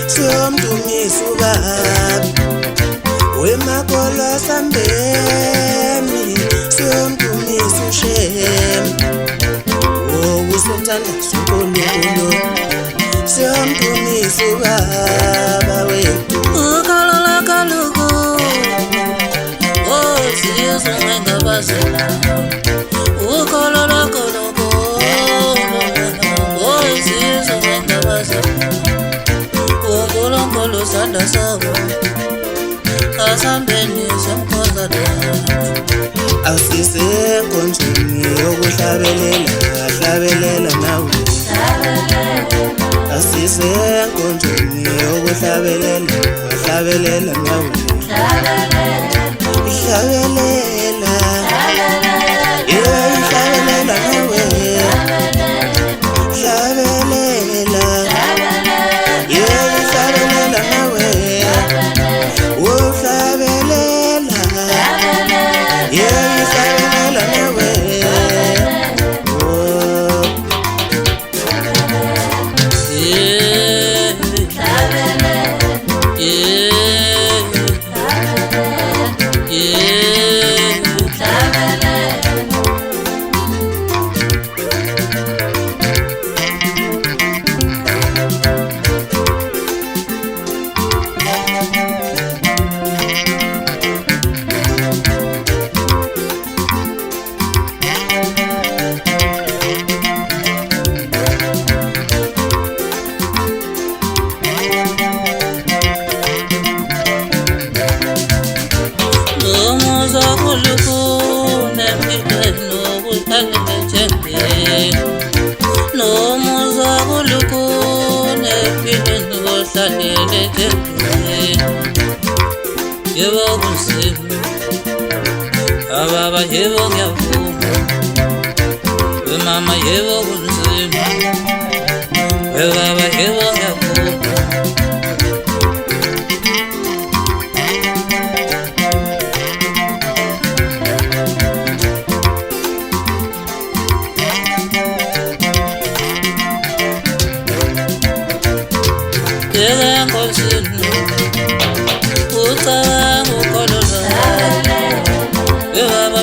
Siyomdumisa ubaba wemakolo asambeni, siyomdumisa uShembe usomthandazo uNkulunkulu, siyomdumisa ubaba wethu uKalolakaluku sizwe ngengabazela uKalolakaluku sizwe ngengabazela uNkulunkulu sanda sabo asambeni semkhonzana asisenkonzweni yokuhlabelela hlabelela nawe asisenkonzweni yokuhlabelela hlabelela nawe hlabelela hlabelela nawe hlabelela hlabelela nawe yebo kunzima ababa yebo ngiyavuma mama yebo kunzima baba yebo ngiyavuma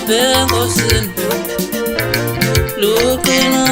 Bengosini luqina